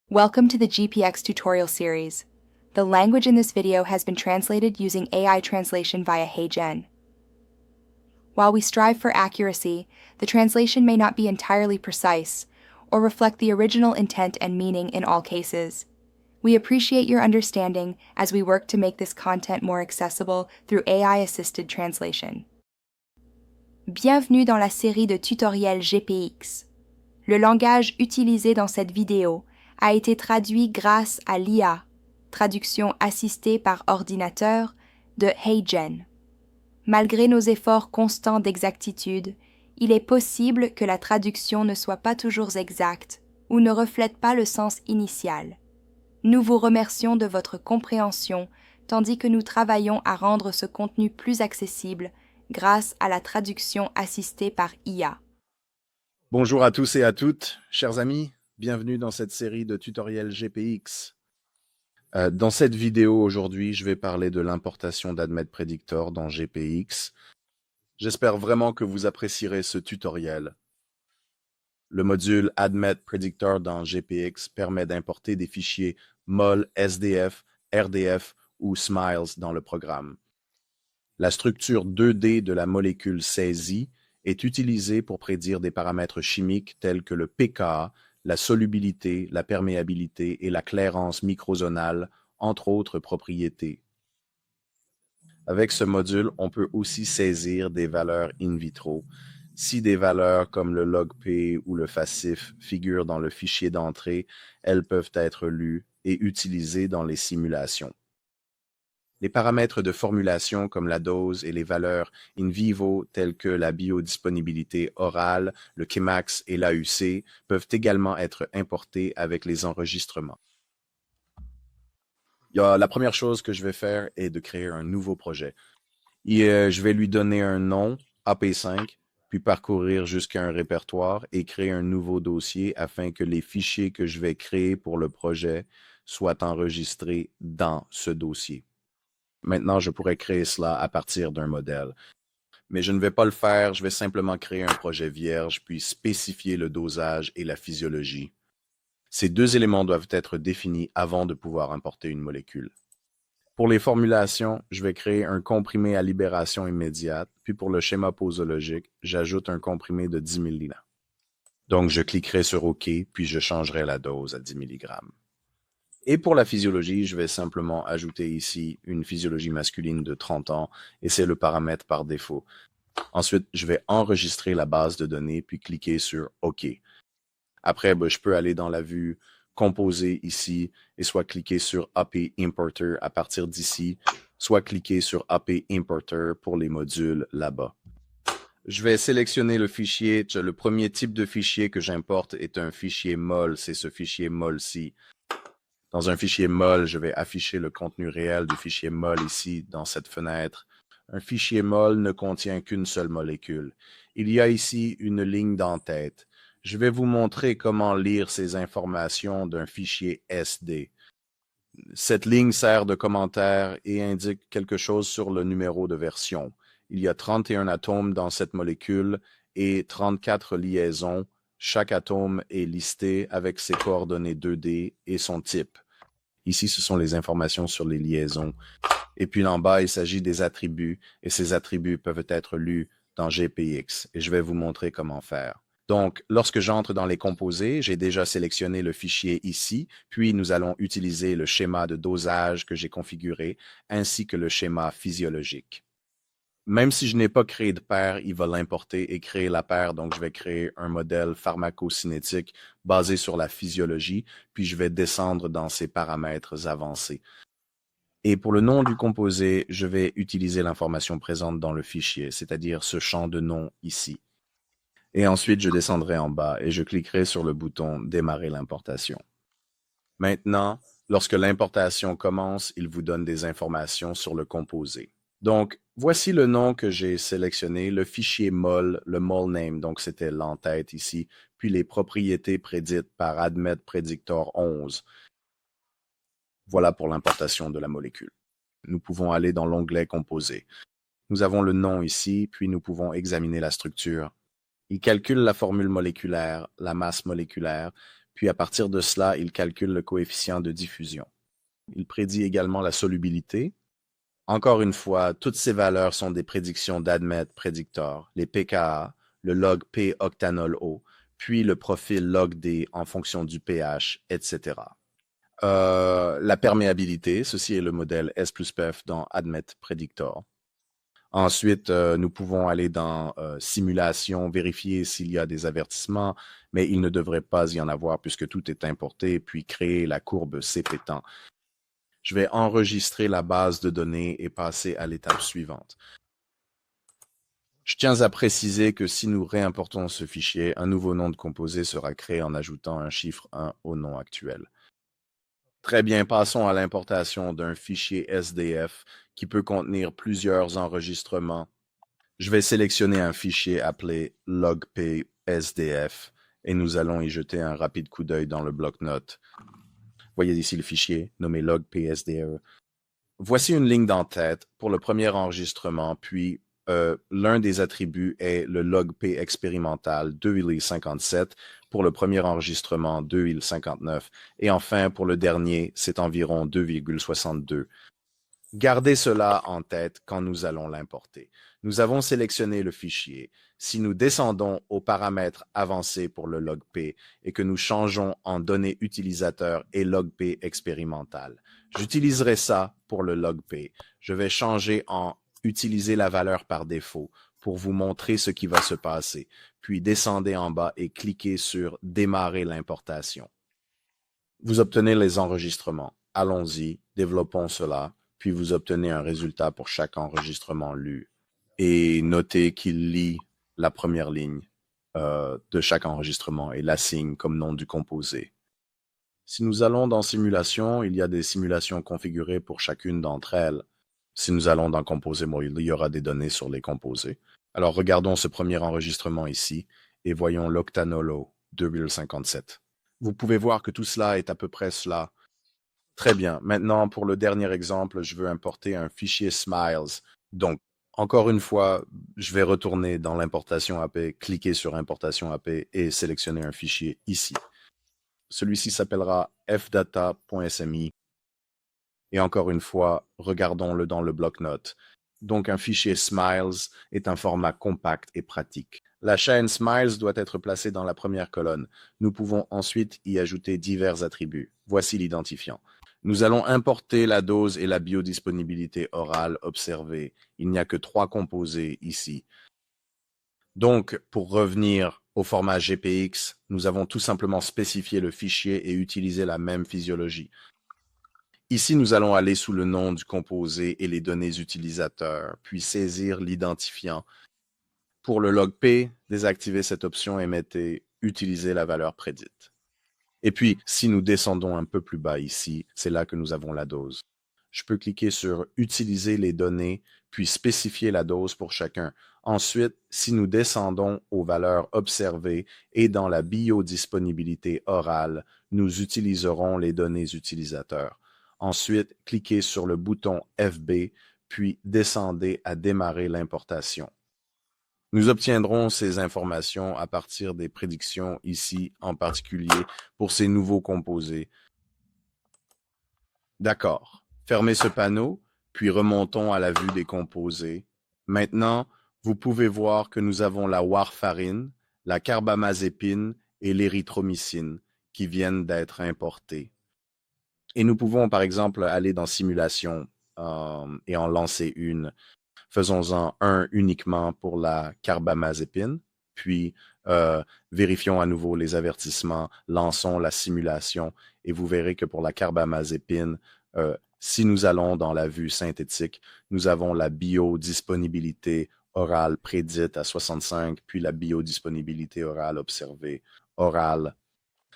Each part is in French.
Welcome to the GPX tutorial series. The language in this video has been translated using AI translation via HeyGen. While we strive for accuracy, the translation may not be entirely precise or reflect the original intent and meaning in all cases. We appreciate your understanding as we work to make this content more accessible through AI-assisted translation. Bienvenue dans la série de tutoriels GPX. Le langage utilisé dans cette vidéo a été traduit grâce à l'IA, traduction assistée par ordinateur, de HeyGen. Malgré nos efforts constants d'exactitude, il est possible que la traduction ne soit pas toujours exacte ou ne reflète pas le sens initial. Nous vous remercions de votre compréhension tandis que nous travaillons à rendre ce contenu plus accessible grâce à la traduction assistée par IA. Bonjour à tous et à toutes, chers amis, bienvenue dans cette série de tutoriels GPX. Dans cette vidéo aujourd'hui, je vais parler de l'importation d'Admet Predictor dans GPX. J'espère vraiment que vous apprécierez ce tutoriel. Le module Admet Predictor dans GPX permet d'importer des fichiers MOL, SDF, RDF ou SMILES dans le programme. La structure 2D de la molécule saisie est utilisée pour prédire des paramètres chimiques tels que le pKa, la solubilité, la perméabilité et la clairance microzonale, entre autres propriétés. Avec ce module, on peut aussi saisir des valeurs in vitro. Si des valeurs comme le log-P ou le FACIF figurent dans le fichier d'entrée, elles peuvent être lues et utilisées dans les simulations. Les paramètres de formulation comme la dose et les valeurs in vivo telles que la biodisponibilité orale, le Kmax et l'AUC peuvent également être importés avec les enregistrements. La première chose que je vais faire est de créer un nouveau projet. Je vais lui donner un nom, AP5, puis parcourir jusqu'à un répertoire et créer un nouveau dossier afin que les fichiers que je vais créer pour le projet soient enregistrés dans ce dossier. Maintenant, je pourrais créer cela à partir d'un modèle. Mais je ne vais pas le faire, je vais simplement créer un projet vierge, puis spécifier le dosage et la physiologie. Ces deux éléments doivent être définis avant de pouvoir importer une molécule. Pour les formulations, je vais créer un comprimé à libération immédiate, puis pour le schéma posologique, j'ajoute un comprimé de 10 mg. Donc, je cliquerai sur OK, puis je changerai la dose à 10 mg. Et pour la physiologie, je vais simplement ajouter ici une physiologie masculine de 30 ans et c'est le paramètre par défaut. Ensuite, je vais enregistrer la base de données puis cliquer sur OK. Après, je peux aller dans la vue composée ici et soit cliquer sur AP Importer à partir d'ici, soit cliquer sur AP Importer pour les modules là-bas. Je vais sélectionner le fichier. Le premier type de fichier que j'importe est un fichier MOL, c'est ce fichier MOL-ci. Dans un fichier MOL, je vais afficher le contenu réel du fichier MOL ici, dans cette fenêtre. Un fichier MOL ne contient qu'une seule molécule. Il y a ici une ligne d'entête. Je vais vous montrer comment lire ces informations d'un fichier SD. Cette ligne sert de commentaire et indique quelque chose sur le numéro de version. Il y a 31 atomes dans cette molécule et 34 liaisons. Chaque atome est listé avec ses coordonnées 2D et son type. Ici, ce sont les informations sur les liaisons. Et puis en bas, il s'agit des attributs, et ces attributs peuvent être lus dans GPX, et je vais vous montrer comment faire. Donc, lorsque j'entre dans les composés, j'ai déjà sélectionné le fichier ici, puis nous allons utiliser le schéma de dosage que j'ai configuré, ainsi que le schéma physiologique. Même si je n'ai pas créé de paire, il va l'importer et créer la paire. Donc, je vais créer un modèle pharmacocinétique basé sur la physiologie, puis je vais descendre dans ces paramètres avancés. Et pour le nom du composé, je vais utiliser l'information présente dans le fichier, c'est-à-dire ce champ de nom ici. Et ensuite, je descendrai en bas et je cliquerai sur le bouton « Démarrer l'importation ». Maintenant, lorsque l'importation commence, il vous donne des informations sur le composé. Donc, voici le nom que j'ai sélectionné, le fichier MOL, le MOL name, donc c'était l'entête ici, puis les propriétés prédites par Admet Predictor 11. Voilà pour l'importation de la molécule. Nous pouvons aller dans l'onglet Composé. Nous avons le nom ici, puis nous pouvons examiner la structure. Il calcule la formule moléculaire, la masse moléculaire, Puis à partir de cela, il calcule le coefficient de diffusion. Il prédit également la solubilité. Encore une fois, toutes ces valeurs sont des prédictions d'ADMET Predictor, les pKa, le log P octanol O, puis le profil log D en fonction du pH, etc. La perméabilité, ceci est le modèle S+PEF dans ADMET Predictor. Ensuite, nous pouvons aller dans simulation, vérifier s'il y a des avertissements, mais il ne devrait pas y en avoir puisque tout est importé, puis créer la courbe CPTAN. Je vais enregistrer la base de données et passer à l'étape suivante. Je tiens à préciser que si nous réimportons ce fichier, un nouveau nom de composé sera créé en ajoutant un chiffre 1 au nom actuel. Très bien, passons à l'importation d'un fichier SDF qui peut contenir plusieurs enregistrements. Je vais sélectionner un fichier appelé logp.sdf et nous allons y jeter un rapide coup d'œil dans le bloc-notes. Voyez ici le fichier nommé log.psdf. Voici une ligne d'entête pour le premier enregistrement, puis l'un des attributs est le log P expérimental 2,57 pour le premier enregistrement 2,59 et enfin pour le dernier, c'est environ 2,62. Gardez cela en tête quand nous allons l'importer. Nous avons sélectionné le fichier. Si nous descendons aux paramètres avancés pour le log P et que nous changeons en données utilisateurs et log P expérimental, j'utiliserai ça pour le log P. Je vais changer en utiliser la valeur par défaut pour vous montrer ce qui va se passer. Puis descendez en bas et cliquez sur démarrer l'importation. Vous obtenez les enregistrements. Allons-y, développons cela. Puis vous obtenez un résultat pour chaque enregistrement lu. Et notez qu'il lit la première ligne de chaque enregistrement et l'assigne comme nom du composé. Si nous allons dans Simulation, il y a des simulations configurées pour chacune d'entre elles. Si nous allons dans Composé, il y aura des données sur les composés. Alors regardons ce premier enregistrement ici et voyons l'octanolo 2,57. Vous pouvez voir que tout cela est à peu près cela. Très bien. Maintenant, pour le dernier exemple, je veux importer un fichier Smiles. Donc, encore une fois, je vais retourner dans l'importation AP, cliquer sur Importation AP et sélectionner un fichier ici. Celui-ci s'appellera fdata.smi. Et encore une fois, regardons-le dans le bloc-notes. Donc, un fichier Smiles est un format compact et pratique. La chaîne Smiles doit être placée dans la première colonne. Nous pouvons ensuite y ajouter divers attributs. Voici l'identifiant. Nous allons importer la dose et la biodisponibilité orale observée. Il n'y a que 3 composés ici. Donc, pour revenir au format GPX, nous avons tout simplement spécifié le fichier et utilisé la même physiologie. Ici, nous allons aller sous le nom du composé et les données utilisateurs, puis saisir l'identifiant. Pour le log P, désactivez cette option et mettez « Utiliser la valeur prédite ». Et puis, si nous descendons un peu plus bas ici, c'est là que nous avons la dose. Je peux cliquer sur « Utiliser les données », puis spécifier la dose pour chacun. Ensuite, si nous descendons aux valeurs observées et dans la biodisponibilité orale, nous utiliserons les données utilisateurs. Ensuite, cliquez sur le bouton FB, puis descendez à démarrer l'importation. Nous obtiendrons ces informations à partir des prédictions ici, en particulier pour ces nouveaux composés. D'accord. Fermez ce panneau, puis remontons à la vue des composés. Maintenant, vous pouvez voir que nous avons la warfarine, la carbamazépine et l'érythromycine qui viennent d'être importés. Et nous pouvons, par exemple, aller dans Simulation et en lancer une. Faisons-en un uniquement pour la carbamazépine, puis vérifions à nouveau les avertissements, lançons la simulation et vous verrez que pour la carbamazépine, si nous allons dans la vue synthétique, nous avons la biodisponibilité orale prédite à 65, puis la biodisponibilité orale observée orale.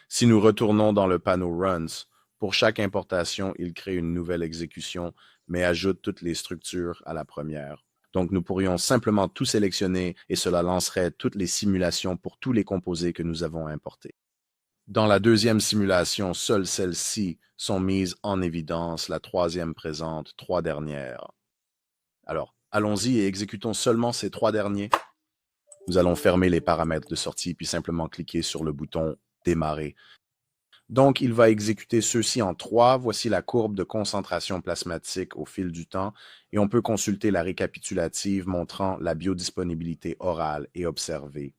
Si nous retournons dans le panneau Runs, pour chaque importation, il crée une nouvelle exécution, mais ajoute toutes les structures à la première. Donc, nous pourrions simplement tout sélectionner et cela lancerait toutes les simulations pour tous les composés que nous avons importés. Dans la deuxième simulation, seules celles-ci sont mises en évidence, la troisième présente 3 dernières. Alors, allons-y et exécutons seulement ces 3 derniers. Nous allons fermer les paramètres de sortie puis simplement cliquer sur le bouton « Démarrer ». Donc, il va exécuter ceux-ci en 3. Voici la courbe de concentration plasmatique au fil du temps et on peut consulter la récapitulative montrant la biodisponibilité orale et observée.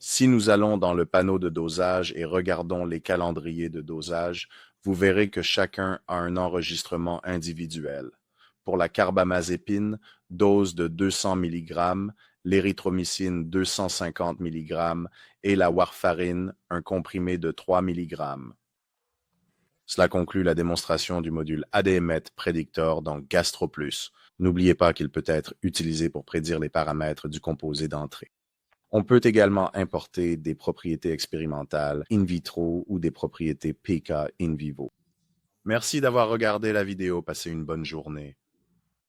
Si nous allons dans le panneau de dosage et regardons les calendriers de dosage, vous verrez que chacun a un enregistrement individuel. Pour la carbamazépine, dose de 200 mg, l'érythromycine 250 mg et la warfarine, un comprimé de 3 mg. Cela conclut la démonstration du module ADMET Predictor dans GastroPlus. N'oubliez pas qu'il peut être utilisé pour prédire les paramètres du composé d'entrée. On peut également importer des propriétés expérimentales in vitro ou des propriétés PK in vivo. Merci d'avoir regardé la vidéo. Passez une bonne journée.